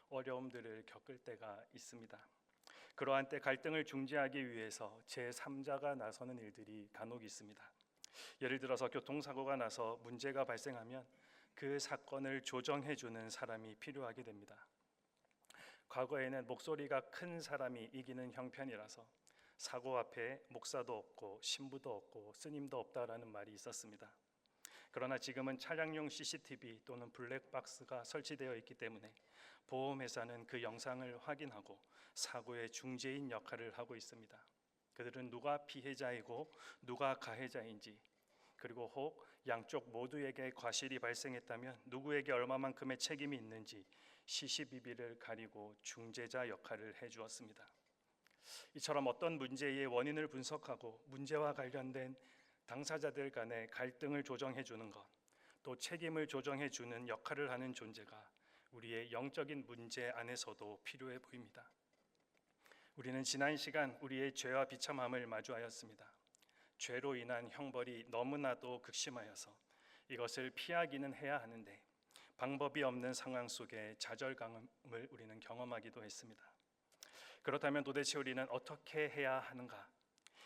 어려움들을 겪을 때가 있습니다. 그러한 때 갈등을 중재하기 위해서 제3자가 나서는 일들이 간혹 있습니다. 예를 들어서 교통사고가 나서 문제가 발생하면 그 사건을 조정해주는 사람이 필요하게 됩니다. 과거에는 목소리가 큰 사람이 이기는 형편이라서 사고 앞에 목사도 없고 신부도 없고 스님도 없다라는 말이 있었습니다. 그러나 지금은 차량용 CCTV 또는 블랙박스가 설치되어 있기 때문에 보험회사는 그 영상을 확인하고 사고의 중재인 역할을 하고 있습니다. 그들은 누가 피해자이고 누가 가해자인지, 그리고 혹 양쪽 모두에게 과실이 발생했다면 누구에게 얼마만큼의 책임이 있는지 시시비비를 가리고 중재자 역할을 해주었습니다. 이처럼 어떤 문제의 원인을 분석하고 문제와 관련된 당사자들 간의 갈등을 조정해 주는 것, 또 책임을 조정해 주는 역할을 하는 존재가 우리의 영적인 문제 안에서도 필요해 보입니다. 우리는 지난 시간 우리의 죄와 비참함을 마주하였습니다. 죄로 인한 형벌이 너무나도 극심하여서 이것을 피하기는 해야 하는데 방법이 없는 상황 속에 좌절감을 우리는 경험하기도 했습니다. 그렇다면 도대체 우리는 어떻게 해야 하는가?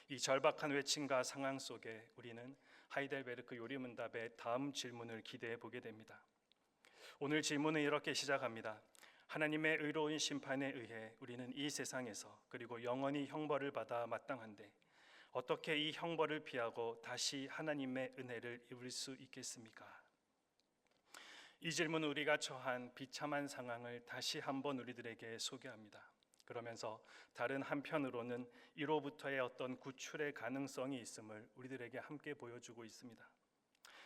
이 절박한 외침과 상황 속에 우리는 하이델베르크 요리문답의 다음 질문을 기대해 보게 됩니다. 오늘 질문은 이렇게 시작합니다. 하나님의 의로운 심판에 의해 우리는 이 세상에서 그리고 영원히 형벌을 받아 마땅한데 어떻게 이 형벌을 피하고 다시 하나님의 은혜를 입을 수 있겠습니까? 이 질문은 우리가 처한 비참한 상황을 다시 한번 우리들에게 소개합니다. 그러면서 다른 한편으로는 이로부터의 어떤 구출의 가능성이 있음을 우리들에게 함께 보여주고 있습니다.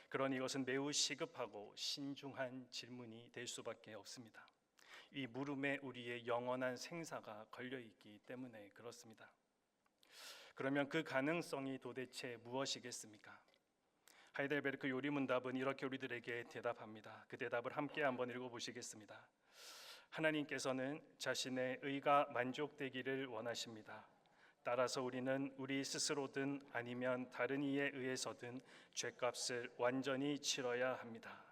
그러니 이것은 매우 시급하고 신중한 질문이 될 수밖에 없습니다. 이 물음에 우리의 영원한 생사가 걸려있기 때문에 그렇습니다. 그러면 그 가능성이 도대체 무엇이겠습니까? 하이델베르크 요리문답은 이렇게 우리들에게 대답합니다. 그 대답을 함께 한번 읽어보시겠습니다. 하나님께서는 자신의 의가 만족되기를 원하십니다. 따라서 우리는 우리 스스로든 아니면 다른 이에 의해서든 죄값을 완전히 치러야 합니다.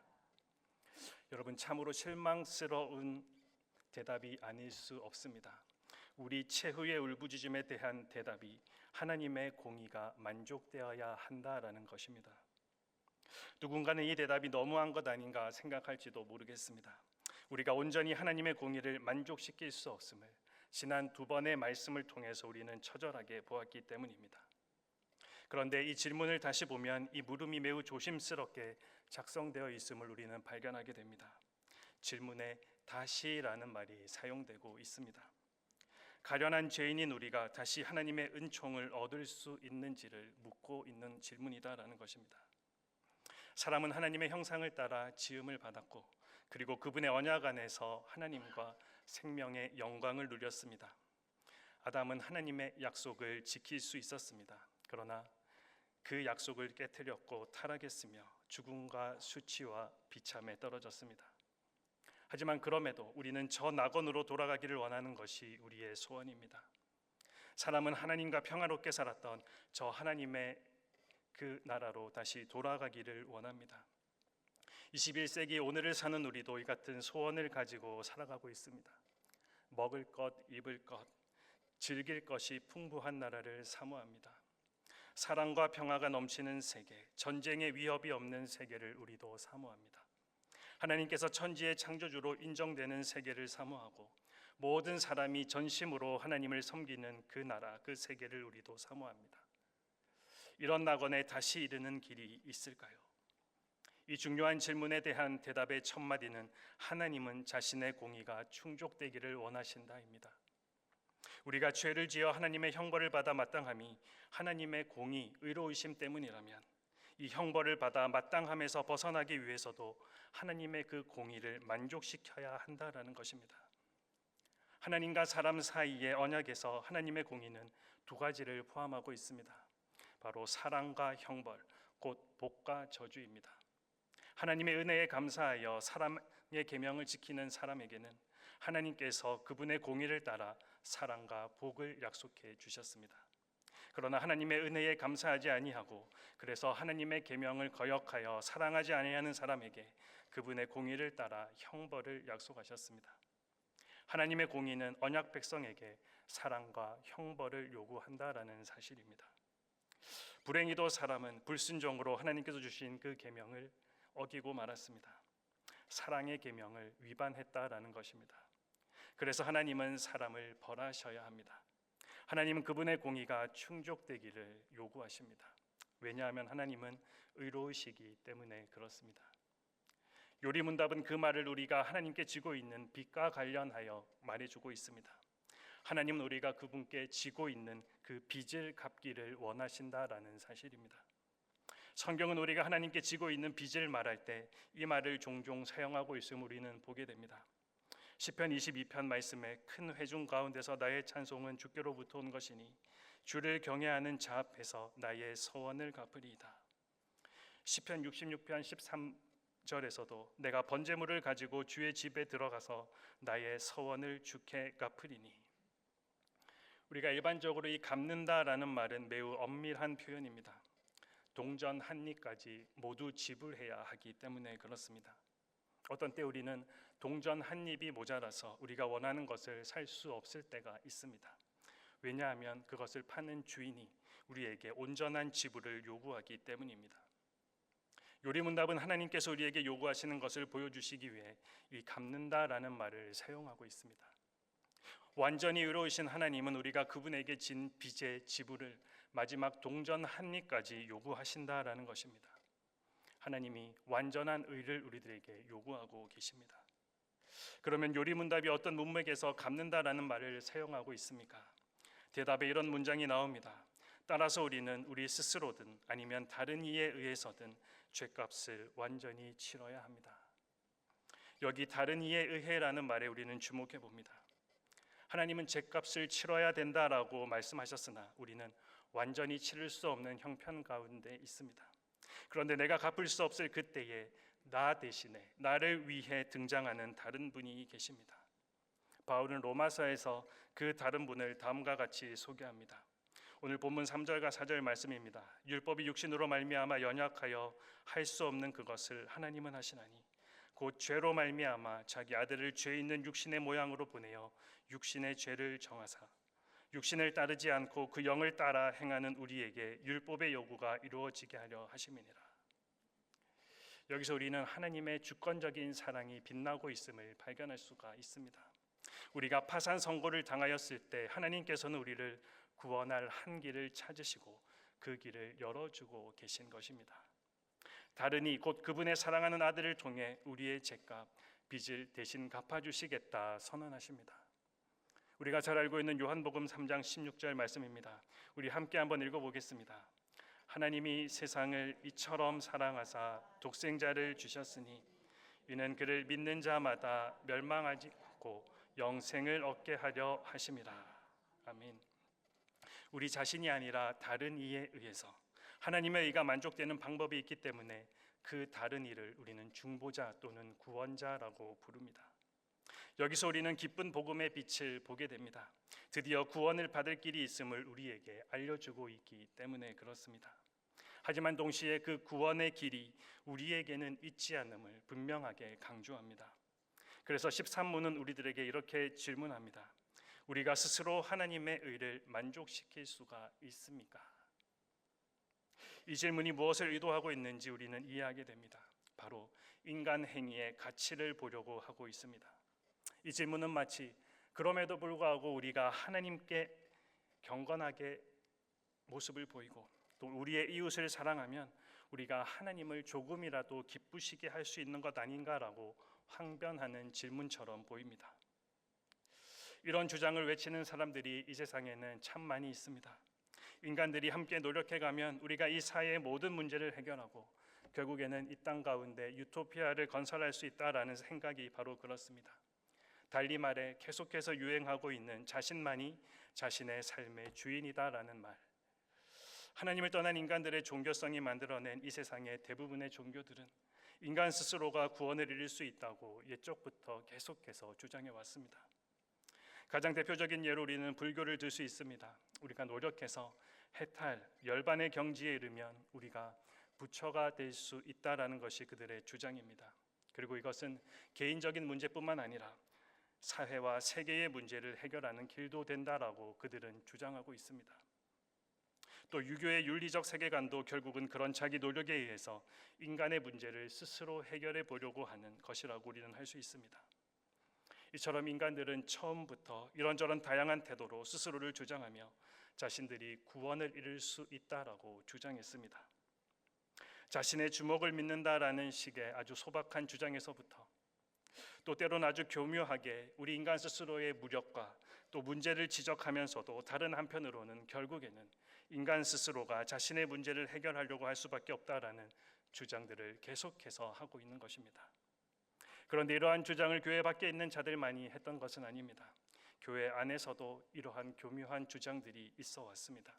여러분, 참으로 실망스러운 대답이 아닐 수 없습니다. 우리 최후의 울부짖음에 대한 대답이 하나님의 공의가 만족되어야 한다라는 것입니다. 누군가는 이 대답이 너무한 것 아닌가 생각할지도 모르겠습니다. 우리가 온전히 하나님의 공의를 만족시킬 수 없음을 지난 2번의 말씀을 통해서 우리는 처절하게 보았기 때문입니다. 그런데 이 질문을 다시 보면 이 물음이 매우 조심스럽게 작성되어 있음을 우리는 발견하게 됩니다. 질문에 다시라는 말이 사용되고 있습니다. 가련한 죄인인 우리가 다시 하나님의 은총을 얻을 수 있는지를 묻고 있는 질문이다라는 것입니다. 사람은 하나님의 형상을 따라 지음을 받았고 그리고 그분의 언약 안에서 하나님과 생명의 영광을 누렸습니다. 아담은 하나님의 약속을 지킬 수 있었습니다. 그러나 그 약속을 깨트렸고 타락했으며 죽음과 수치와 비참에 떨어졌습니다. 하지만 그럼에도 우리는 저 낙원으로 돌아가기를 원하는 것이 우리의 소원입니다. 사람은 하나님과 평화롭게 살았던 저 하나님의 그 나라로 다시 돌아가기를 원합니다. 21세기 오늘을 사는 우리도 이 같은 소원을 가지고 살아가고 있습니다. 먹을 것, 입을 것, 즐길 것이 풍부한 나라를 사모합니다. 사랑과 평화가 넘치는 세계, 전쟁의 위협이 없는 세계를 우리도 사모합니다. 하나님께서 천지의 창조주로 인정되는 세계를 사모하고 모든 사람이 전심으로 하나님을 섬기는 그 나라, 그 세계를 우리도 사모합니다. 이런 낙원에 다시 이르는 길이 있을까요? 이 중요한 질문에 대한 대답의 첫 마디는 하나님은 자신의 공의가 충족되기를 원하신다입니다. 우리가 죄를 지어 하나님의 형벌을 받아 마땅함이 하나님의 공의, 의로우심 때문이라면 이 형벌을 받아 마땅함에서 벗어나기 위해서도 하나님의 그 공의를 만족시켜야 한다라는 것입니다. 하나님과 사람 사이의 언약에서 하나님의 공의는 2가지를 포함하고 있습니다. 바로 사랑과 형벌, 곧 복과 저주입니다. 하나님의 은혜에 감사하여 사랑의 계명을 지키는 사람에게는 하나님께서 그분의 공의를 따라 사랑과 복을 약속해 주셨습니다. 그러나 하나님의 은혜에 감사하지 아니하고 그래서 하나님의 계명을 거역하여 사랑하지 아니하는 사람에게 그분의 공의를 따라 형벌을 약속하셨습니다. 하나님의 공의는 언약 백성에게 사랑과 형벌을 요구한다라는 사실입니다. 불행히도 사람은 불순종으로 하나님께서 주신 그 계명을 어기고 말았습니다. 사랑의 계명을 위반했다라는 것입니다. 그래서 하나님은 사람을 벌하셔야 합니다. 하나님은 그분의 공의가 충족되기를 요구하십니다. 왜냐하면 하나님은 의로우시기 때문에 그렇습니다. 요리문답은 그 말을 우리가 하나님께 지고 있는 빚과 관련하여 말해주고 있습니다. 하나님은 우리가 그분께 지고 있는 그 빚을 갚기를 원하신다라는 사실입니다. 성경은 우리가 하나님께 지고 있는 빚을 말할 때 이 말을 종종 사용하고 있음을 우리는 보게 됩니다. 시편 22편 말씀에 큰 회중 가운데서 나의 찬송은 주께로부터 온 것이니 주를 경외하는 자 앞에서 나의 서원을 갚으리이다. 시편 66편 13절에서도 내가 번제물을 가지고 주의 집에 들어가서 나의 서원을 주께 갚으리니. 우리가 일반적으로 이 갚는다라는 말은 매우 엄밀한 표현입니다. 동전 한 입까지 모두 지불해야 하기 때문에 그렇습니다. 어떤 때 우리는 동전 한 입이 모자라서 우리가 원하는 것을 살 수 없을 때가 있습니다. 왜냐하면 그것을 파는 주인이 우리에게 온전한 지불을 요구하기 때문입니다. 요리문답은 하나님께서 우리에게 요구하시는 것을 보여주시기 위해 이 갚는다라는 말을 사용하고 있습니다. 완전히 의로우신 하나님은 우리가 그분에게 진 빚의 지불을 마지막 동전 한 입까지 요구하신다라는 것입니다. 하나님이 완전한 의를 우리들에게 요구하고 계십니다. 그러면 요리문답이 어떤 문맥에서 갚는다라는 말을 사용하고 있습니까? 대답에 이런 문장이 나옵니다. 따라서 우리는 우리 스스로든 아니면 다른 이에 의해서든 죄값을 완전히 치러야 합니다. 여기 다른 이에 의해라는 말에 우리는 주목해 봅니다. 하나님은 죄값을 치러야 된다라고 말씀하셨으나 우리는 완전히 치를 수 없는 형편 가운데 있습니다. 그런데 내가 갚을 수 없을 그때에 나 대신에 나를 위해 등장하는 다른 분이 계십니다. 바울은 로마서에서 그 다른 분을 다음과 같이 소개합니다. 오늘 본문 3절과 4절 말씀입니다. 율법이 육신으로 말미암아 연약하여 할 수 없는 그것을 하나님은 하시나니 곧 죄로 말미암아 자기 아들을 죄 있는 육신의 모양으로 보내어 육신의 죄를 정하사 육신을 따르지 않고 그 영을 따라 행하는 우리에게 율법의 요구가 이루어지게 하려 하심이니라. 여기서 우리는 하나님의 주권적인 사랑이 빛나고 있음을 발견할 수가 있습니다. 우리가 파산 선고를 당하였을 때 하나님께서는 우리를 구원할 한 길을 찾으시고 그 길을 열어주고 계신 것입니다. 다른 이 곧 그분의 사랑하는 아들을 통해 우리의 죄값 빚을 대신 갚아주시겠다 선언하십니다. 우리가 잘 알고 있는 요한복음 3장 16절 말씀입니다. 우리 함께 한번 읽어보겠습니다. 하나님이 세상을 이처럼 사랑하사 독생자를 주셨으니 이는 그를 믿는 자마다 멸망하지 않고 영생을 얻게 하려 하심이라. 아멘. 우리 자신이 아니라 다른 이에 의해서 하나님의 의가 만족되는 방법이 있기 때문에 그 다른 이를 우리는 중보자 또는 구원자라고 부릅니다. 여기서 우리는 기쁜 복음의 빛을 보게 됩니다. 드디어 구원을 받을 길이 있음을 우리에게 알려주고 있기 때문에 그렇습니다. 하지만 동시에 그 구원의 길이 우리에게는 있지 않음을 분명하게 강조합니다. 그래서 13문은 우리들에게 이렇게 질문합니다. 우리가 스스로 하나님의 의를 만족시킬 수가 있습니까? 이 질문이 무엇을 의도하고 있는지 우리는 이해하게 됩니다. 바로 인간 행위의 가치를 보려고 하고 있습니다. 이 질문은 마치 그럼에도 불구하고 우리가 하나님께 경건하게 모습을 보이고 또 우리의 이웃을 사랑하면 우리가 하나님을 조금이라도 기쁘시게 할 수 있는 것 아닌가라고 항변하는 질문처럼 보입니다. 이런 주장을 외치는 사람들이 이 세상에는 참 많이 있습니다. 인간들이 함께 노력해가면 우리가 이 사회의 모든 문제를 해결하고 결국에는 이 땅 가운데 유토피아를 건설할 수 있다라는 생각이 바로 그렇습니다. 달리 말해 계속해서 유행하고 있는 자신만이 자신의 삶의 주인이다라는 말. 하나님을 떠난 인간들의 종교성이 만들어낸 이 세상의 대부분의 종교들은 인간 스스로가 구원을 이룰 수 있다고 옛적부터 계속해서 주장해 왔습니다. 가장 대표적인 예로 우리는 불교를 들 수 있습니다. 우리가 노력해서 해탈, 열반의 경지에 이르면 우리가 부처가 될 수 있다라는 것이 그들의 주장입니다. 그리고 이것은 개인적인 문제뿐만 아니라 사회와 세계의 문제를 해결하는 길도 된다라고 그들은 주장하고 있습니다. 또 유교의 윤리적 세계관도 결국은 그런 자기 노력에 의해서 인간의 문제를 스스로 해결해 보려고 하는 것이라고 우리는 할 수 있습니다. 이처럼 인간들은 처음부터 이런저런 다양한 태도로 스스로를 주장하며 자신들이 구원을 이룰 수 있다라고 주장했습니다. 자신의 주먹을 믿는다라는 식의 아주 소박한 주장에서부터 또 때로는 아주 교묘하게 우리 인간 스스로의 무력과 또 문제를 지적하면서도 다른 한편으로는 결국에는 인간 스스로가 자신의 문제를 해결하려고 할 수밖에 없다라는 주장들을 계속해서 하고 있는 것입니다. 그런데 이러한 주장을 교회 밖에 있는 자들만이 했던 것은 아닙니다. 교회 안에서도 이러한 교묘한 주장들이 있어 왔습니다.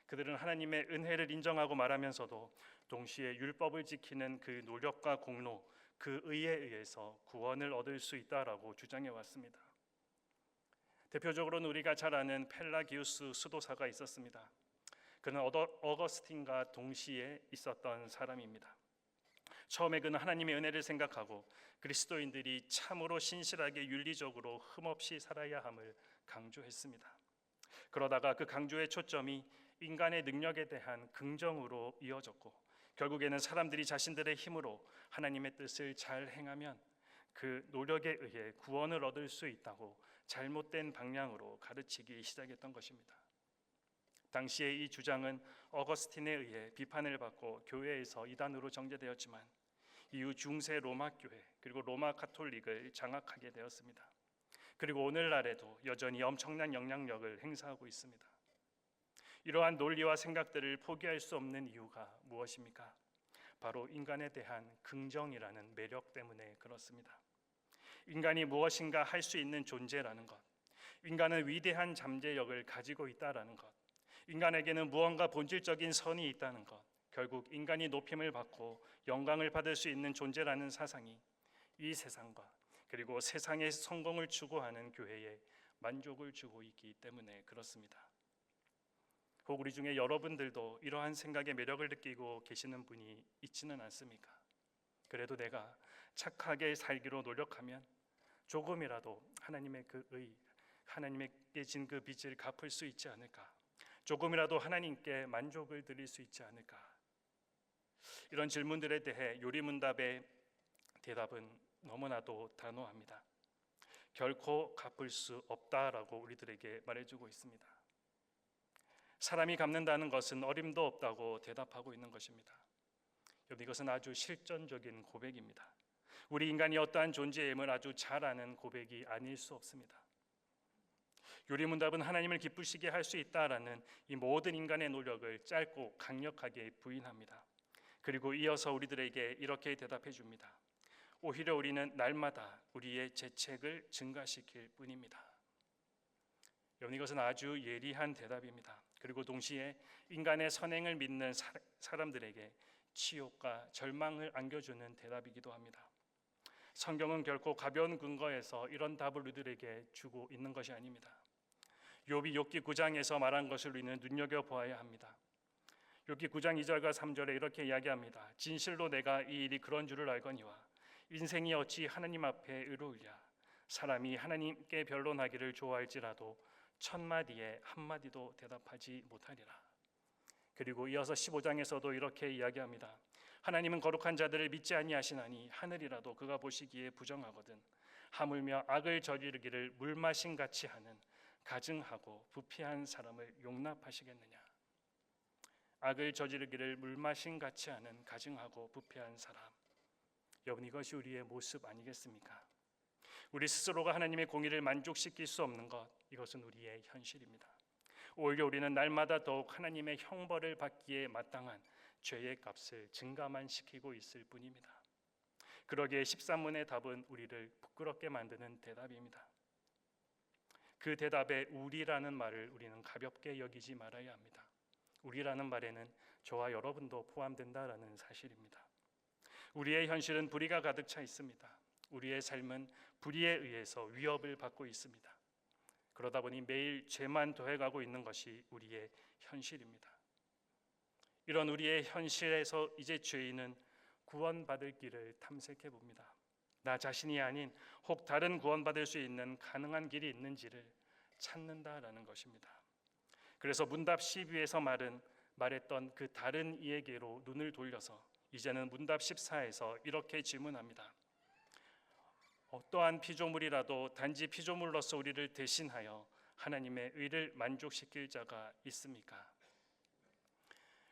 그들은 하나님의 은혜를 인정하고 말하면서도 동시에 율법을 지키는 그 노력과 공로, 그 의에 의해서 구원을 얻을 수 있다라고 주장해 왔습니다. 대표적으로는 우리가 잘 아는 펠라기우스 수도사가 있었습니다. 그는 어거스틴과 동시에 있었던 사람입니다. 처음에 그는 하나님의 은혜를 생각하고 그리스도인들이 참으로 신실하게 윤리적으로 흠없이 살아야 함을 강조했습니다. 그러다가 그 강조의 초점이 인간의 능력에 대한 긍정으로 이어졌고 결국에는 사람들이 자신들의 힘으로 하나님의 뜻을 잘 행하면 그 노력에 의해 구원을 얻을 수 있다고 잘못된 방향으로 가르치기 시작했던 것입니다. 당시에 이 주장은 어거스틴에 의해 비판을 받고 교회에서 이단으로 정죄되었지만 이후 중세 로마 교회 그리고 로마 가톨릭을 장악하게 되었습니다. 그리고 오늘날에도 여전히 엄청난 영향력을 행사하고 있습니다. 이러한 논리와 생각들을 포기할 수 없는 이유가 무엇입니까? 바로 인간에 대한 긍정이라는 매력 때문에 그렇습니다. 인간이 무엇인가 할 수 있는 존재라는 것, 인간은 위대한 잠재력을 가지고 있다라는 것, 인간에게는 무언가 본질적인 선이 있다는 것, 결국 인간이 높임을 받고 영광을 받을 수 있는 존재라는 사상이 이 세상과 그리고 세상의 성공을 추구하는 교회에 만족을 주고 있기 때문에 그렇습니다. 혹 우리 중에 여러분들도 이러한 생각의 매력을 느끼고 계시는 분이 있지는 않습니까? 그래도 내가 착하게 살기로 노력하면 조금이라도 하나님의 그 의, 하나님께 진 그 빚을 갚을 수 있지 않을까? 조금이라도 하나님께 만족을 드릴 수 있지 않을까? 이런 질문들에 대해 요리문답의 대답은 너무나도 단호합니다. 결코 갚을 수 없다라고 우리들에게 말해주고 있습니다. 사람이 갚는다는 것은 어림도 없다고 대답하고 있는 것입니다. 여러분, 이것은 아주 실전적인 고백입니다. 우리 인간이 어떠한 존재임을 아주 잘 아는 고백이 아닐 수 없습니다. 요리문답은 하나님을 기쁘시게 할 수 있다라는 이 모든 인간의 노력을 짧고 강력하게 부인합니다. 그리고 이어서 우리들에게 이렇게 대답해 줍니다. 오히려 우리는 날마다 우리의 재책을 증가시킬 뿐입니다. 여러분, 이것은 아주 예리한 대답입니다. 그리고 동시에 인간의 선행을 믿는 사람들에게 치욕과 절망을 안겨주는 대답이기도 합니다. 성경은 결코 가벼운 근거에서 이런 답을 우리들에게 주고 있는 것이 아닙니다. 욥이 욥기 9장에서 말한 것을 우리는 눈여겨보아야 합니다. 욥기 9장 2절과 3절에 이렇게 이야기합니다. 진실로 내가 이 일이 그런 줄을 알거니와 인생이 어찌 하나님 앞에 의로우랴. 사람이 하나님께 변론하기를 좋아할지라도 천마디에 한마디도 대답하지 못하리라. 그리고 이어서 15장에서도 이렇게 이야기합니다. 하나님은 거룩한 자들을 믿지 아니하시나니 하늘이라도 그가 보시기에 부정하거든 하물며 악을 저지르기를 물마심같이 하는 가증하고 부패한 사람을 용납하시겠느냐. 악을 저지르기를 물마심같이 하는 가증하고 부패한 사람. 여러분, 이것이 우리의 모습 아니겠습니까? 우리 스스로가 하나님의 공의를 만족시킬 수 없는 것, 이것은 우리의 현실입니다. 오히려 우리는 날마다 더욱 하나님의 형벌을 받기에 마땅한 죄의 값을 증가만 시키고 있을 뿐입니다. 그러기에 13문의 답은 우리를 부끄럽게 만드는 대답입니다. 그 대답에 우리라는 말을 우리는 가볍게 여기지 말아야 합니다. 우리라는 말에는 저와 여러분도 포함된다라는 사실입니다. 우리의 현실은 불의가 가득 차 있습니다. 우리의 삶은 불의에 의해서 위협을 받고 있습니다. 그러다 보니 매일 죄만 더해가고 있는 것이 우리의 현실입니다. 이런 우리의 현실에서 이제 죄인은 구원받을 길을 탐색해 봅니다. 나 자신이 아닌 혹 다른 구원받을 수 있는 가능한 길이 있는지를 찾는다라는 것입니다. 그래서 문답 12에서 말했던 그 다른 이에게로 눈을 돌려서 이제는 문답 14에서 이렇게 질문합니다. 어떠한 피조물이라도 단지 피조물로서 우리를 대신하여 하나님의 의를 만족시킬 자가 있습니까?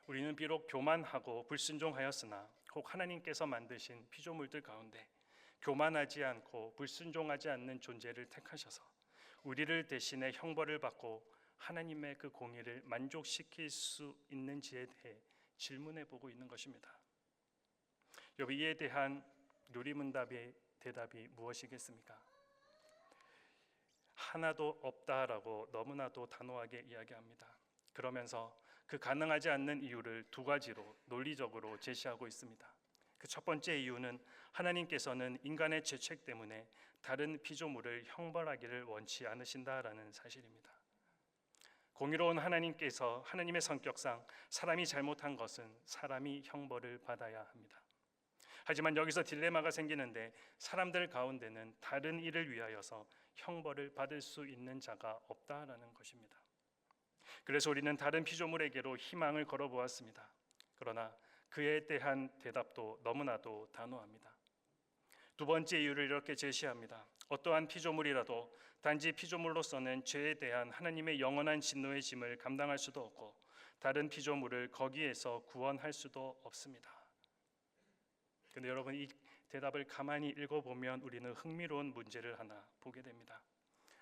우리는 비록 교만하고 불순종하였으나 혹 하나님께서 만드신 피조물들 가운데 교만하지 않고 불순종하지 않는 존재를 택하셔서 우리를 대신해 형벌을 받고 하나님의 그 공의를 만족시킬 수 있는지에 대해 질문해 보고 있는 것입니다. 여러분, 이에 대한 누리문답의 대답이 무엇이겠습니까? 하나도 없다라고 너무나도 단호하게 이야기합니다. 그러면서 그 가능하지 않는 이유를 두 가지로 논리적으로 제시하고 있습니다. 그 첫 번째 이유는 하나님께서는 인간의 죄책 때문에 다른 피조물을 형벌하기를 원치 않으신다라는 사실입니다. 공의로운 하나님께서 하나님의 성격상 사람이 잘못한 것은 사람이 형벌을 받아야 합니다. 하지만 여기서 딜레마가 생기는데 사람들 가운데는 다른 일을 위하여서 형벌을 받을 수 있는 자가 없다라는 것입니다. 그래서 우리는 다른 피조물에게로 희망을 걸어보았습니다. 그러나 그에 대한 대답도 너무나도 단호합니다. 두 번째 이유를 이렇게 제시합니다. 어떠한 피조물이라도 단지 피조물로서는 죄에 대한 하나님의 영원한 진노의 짐을 감당할 수도 없고 다른 피조물을 거기에서 구원할 수도 없습니다. 그런데 여러분, 이 대답을 가만히 읽어보면 우리는 흥미로운 문제를 하나 보게 됩니다.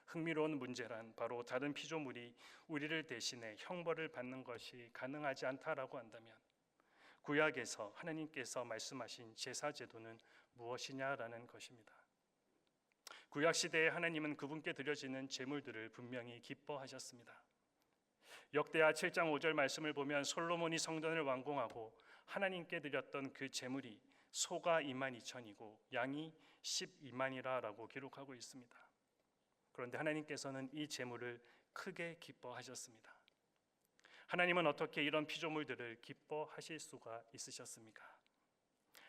흥미로운 문제란 바로 다른 피조물이 우리를 대신해 형벌을 받는 것이 가능하지 않다라고 한다면 구약에서 하나님께서 말씀하신 제사 제도는 무엇이냐라는 것입니다. 구약 시대에 하나님은 그분께 드려지는 제물들을 분명히 기뻐하셨습니다. 역대하 7장 5절 말씀을 보면 솔로몬이 성전을 완공하고 하나님께 드렸던 그 제물이 소가 22,000이고 양이 12만이라고 기록하고 있습니다. 그런데 하나님께서는 이 제물을 크게 기뻐하셨습니다. 하나님은 어떻게 이런 피조물들을 기뻐하실 수가 있으셨습니까?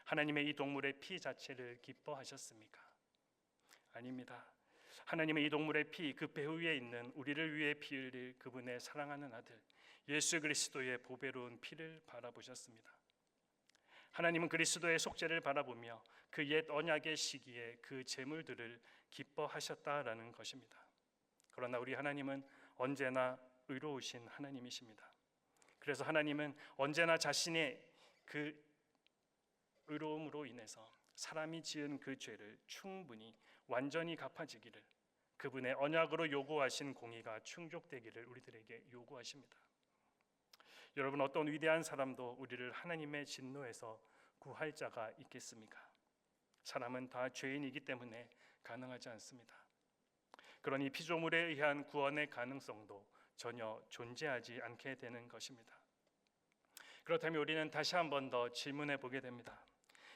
하나님의 이 동물의 피 자체를 기뻐하셨습니까? 아닙니다. 하나님의 이 동물의 피, 그 배 위에 있는 우리를 위해 피 흘릴 그분의 사랑하는 아들 예수 그리스도의 보배로운 피를 바라보셨습니다. 하나님은 그리스도의 속죄를 바라보며 그 옛 언약의 시기에 그 제물들을 기뻐하셨다라는 것입니다. 그러나 우리 하나님은 언제나 의로우신 하나님이십니다. 그래서 하나님은 언제나 자신의 그 의로움으로 인해서 사람이 지은 그 죄를 충분히 완전히 갚아지기를, 그분의 언약으로 요구하신 공의가 충족되기를 우리들에게 요구하십니다. 여러분, 어떤 위대한 사람도 우리를 하나님의 진노에서 구할 자가 있겠습니까? 사람은 다 죄인이기 때문에 가능하지 않습니다. 그러니 피조물에 의한 구원의 가능성도 전혀 존재하지 않게 되는 것입니다. 그렇다면 우리는 다시 한 번 더 질문해 보게 됩니다.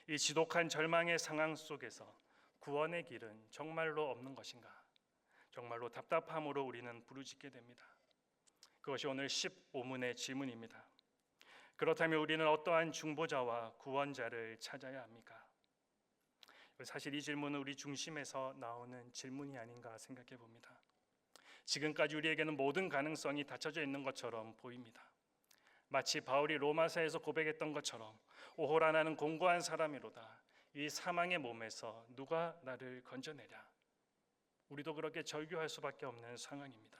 이 지독한 절망의 상황 속에서 구원의 길은 정말로 없는 것인가? 정말로 답답함으로 우리는 부르짖게 됩니다. 그것이 오늘 15문의 질문입니다. 그렇다면 우리는 어떠한 중보자와 구원자를 찾아야 합니까? 사실 이 질문은 우리 중심에서 나오는 질문이 아닌가 생각해 봅니다. 지금까지 우리에게는 모든 가능성이 닫혀져 있는 것처럼 보입니다. 마치 바울이 로마서에서 고백했던 것처럼 오호라 나는 공고한 사람이로다. 이 사망의 몸에서 누가 나를 건져내랴. 우리도 그렇게 절규할 수밖에 없는 상황입니다.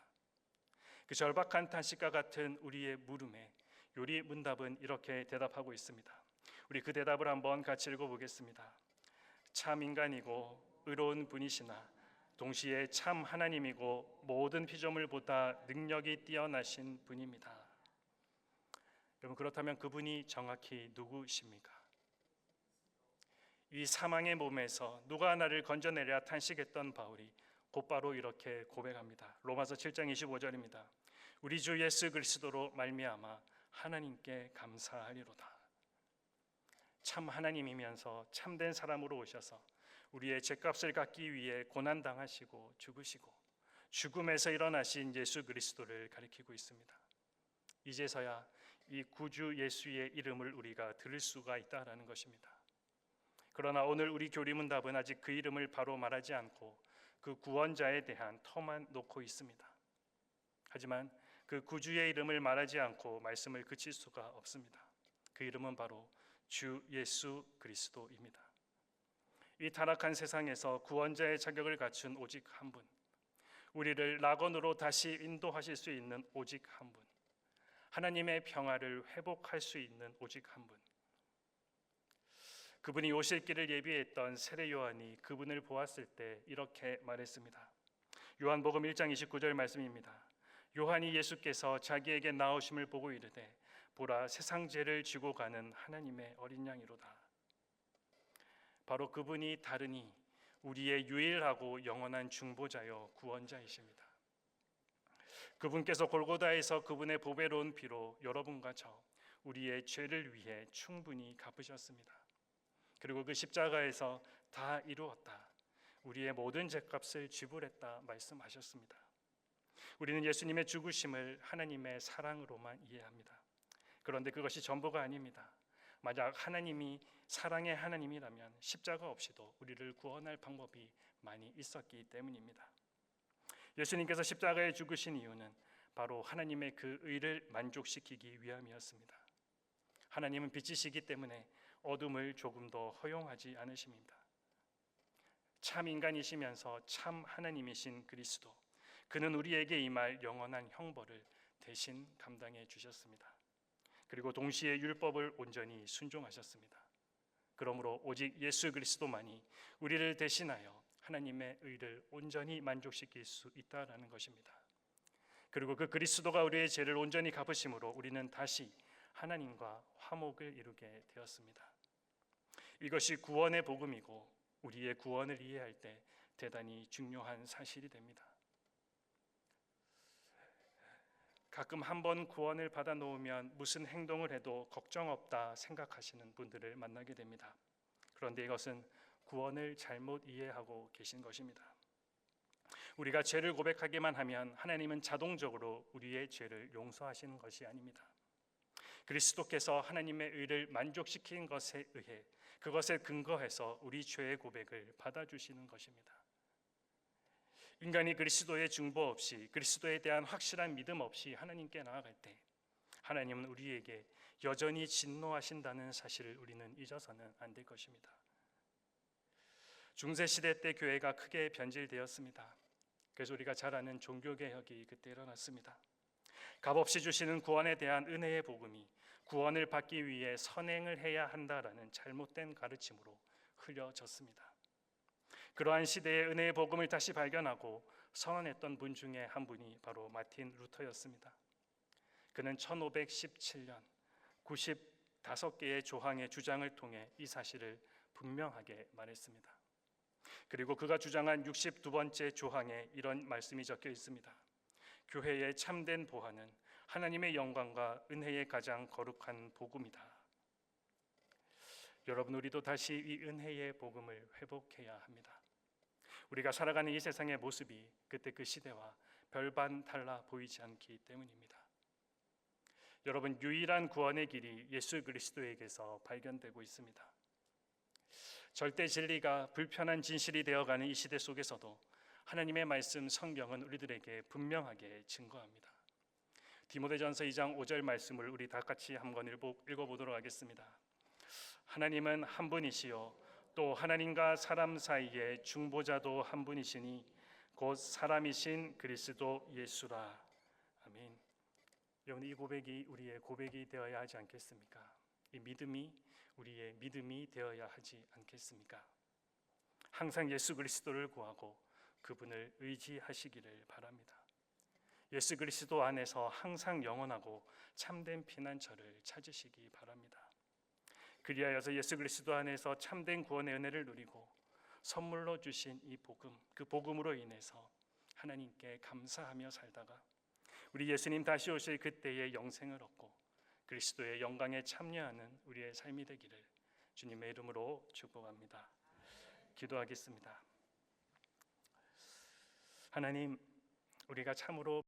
그 절박한 탄식과 같은 우리의 물음에 요리 문답은 이렇게 대답하고 있습니다. 우리 그 대답을 한번 같이 읽어보겠습니다. 참 인간이고 의로운 분이시나 동시에 참 하나님이고 모든 피조물보다 능력이 뛰어나신 분입니다. 여러분, 그렇다면 그분이 정확히 누구십니까? 이 사망의 몸에서 누가 나를 건져내랴 탄식했던 바울이 곧바로 이렇게 고백합니다. 로마서 7장 25절입니다. 우리 주 예수 그리스도로 말미암아 하나님께 감사하리로다. 참 하나님이면서 참된 사람으로 오셔서 우리의 죄값을 갚기 위해 고난당하시고 죽으시고 죽음에서 일어나신 예수 그리스도를 가리키고 있습니다. 이제서야 이 구주 예수의 이름을 우리가 들을 수가 있다라는 것입니다. 그러나 오늘 우리 교리문답은 아직 그 이름을 바로 말하지 않고 그 구원자에 대한 터만 놓고 있습니다. 하지만 그 구주의 이름을 말하지 않고 말씀을 그칠 수가 없습니다. 그 이름은 바로 주 예수 그리스도입니다. 이 타락한 세상에서 구원자의 자격을 갖춘 오직 한 분, 우리를 낙원으로 다시 인도하실 수 있는 오직 한 분, 하나님의 평화를 회복할 수 있는 오직 한 분, 그분이 오실 길을 예비했던 세례 요한이 그분을 보았을 때 이렇게 말했습니다. 요한복음 1장 29절 말씀입니다. 요한이 예수께서 자기에게 나오심을 보고 이르되 보라 세상 죄를 지고 가는 하나님의 어린 양이로다. 바로 그분이 다르니 우리의 유일하고 영원한 중보자요 구원자이십니다. 그분께서 골고다에서 그분의 보배로운 피로 여러분과 저 우리의 죄를 위해 충분히 갚으셨습니다. 그리고 그 십자가에서 다 이루었다, 우리의 모든 죄값을 지불했다 말씀하셨습니다. 우리는 예수님의 죽으심을 하나님의 사랑으로만 이해합니다. 그런데 그것이 전부가 아닙니다. 만약 하나님이 사랑의 하나님이라면 십자가 없이도 우리를 구원할 방법이 많이 있었기 때문입니다. 예수님께서 십자가에 죽으신 이유는 바로 하나님의 그 의를 만족시키기 위함이었습니다. 하나님은 빛이시기 때문에 어둠을 조금 더 허용하지 않으십니다. 참 인간이시면서 참 하나님이신 그리스도, 그는 우리에게 임할 영원한 형벌을 대신 감당해 주셨습니다. 그리고 동시에 율법을 온전히 순종하셨습니다. 그러므로 오직 예수 그리스도만이 우리를 대신하여 하나님의 의를 온전히 만족시킬 수 있다라는 것입니다. 그리고 그 그리스도가 우리의 죄를 온전히 갚으심으로 우리는 다시 하나님과 화목을 이루게 되었습니다. 이것이 구원의 복음이고 우리의 구원을 이해할 때 대단히 중요한 사실이 됩니다. 가끔 한번 구원을 받아 놓으면 무슨 행동을 해도 걱정 없다 생각하시는 분들을 만나게 됩니다. 그런데 이것은 구원을 잘못 이해하고 계신 것입니다. 우리가 죄를 고백하기만 하면 하나님은 자동적으로 우리의 죄를 용서하시는 것이 아닙니다. 그리스도께서 하나님의 의를 만족시킨 것에 의해 그것에 근거해서 우리 죄의 고백을 받아주시는 것입니다. 인간이 그리스도의 중보 없이, 그리스도에 대한 확실한 믿음 없이 하나님께 나아갈 때 하나님은 우리에게 여전히 진노하신다는 사실을 우리는 잊어서는 안 될 것입니다. 중세시대 때 교회가 크게 변질되었습니다. 그래서 우리가 잘 아는 종교개혁이 그때 일어났습니다. 값없이 주시는 구원에 대한 은혜의 복음이 구원을 받기 위해 선행을 해야 한다라는 잘못된 가르침으로 흘려졌습니다. 그러한 시대의 은혜의 복음을 다시 발견하고 선언했던 분 중에 한 분이 바로 마틴 루터였습니다. 그는 1517년 95개의 조항의 주장을 통해 이 사실을 분명하게 말했습니다. 그리고 그가 주장한 62번째 조항에 이런 말씀이 적혀 있습니다. 교회의 참된 보화는 하나님의 영광과 은혜의 가장 거룩한 복음이다. 여러분, 우리도 다시 이 은혜의 복음을 회복해야 합니다. 우리가 살아가는 이 세상의 모습이 그때 그 시대와 별반 달라 보이지 않기 때문입니다. 여러분, 유일한 구원의 길이 예수 그리스도에게서 발견되고 있습니다. 절대 진리가 불편한 진실이 되어가는 이 시대 속에서도 하나님의 말씀 성경은 우리들에게 분명하게 증거합니다. 디모데전서 2장 5절 말씀을 우리 다 같이 한번 읽어보도록 하겠습니다. 하나님은 한 분이시요 또 하나님과 사람 사이의 중보자도 한 분이시니 곧 사람이신 그리스도 예수라. 아멘. 여러분, 이 고백이 우리의 고백이 되어야 하지 않겠습니까? 이 믿음이 우리의 믿음이 되어야 하지 않겠습니까? 항상 예수 그리스도를 구하고 그분을 의지하시기를 바랍니다. 예수 그리스도 안에서 항상 영원하고 참된 피난처를 찾으시기 바랍니다. 그리하여서 예수 그리스도 안에서 참된 구원의 은혜를 누리고 선물로 주신 이 복음, 그 복음으로 인해서 하나님께 감사하며 살다가 우리 예수님 다시 오실 그때의 영생을 얻고 그리스도의 영광에 참여하는 우리의 삶이 되기를 주님의 이름으로 축복합니다. 기도하겠습니다. 하나님, 우리가 참으로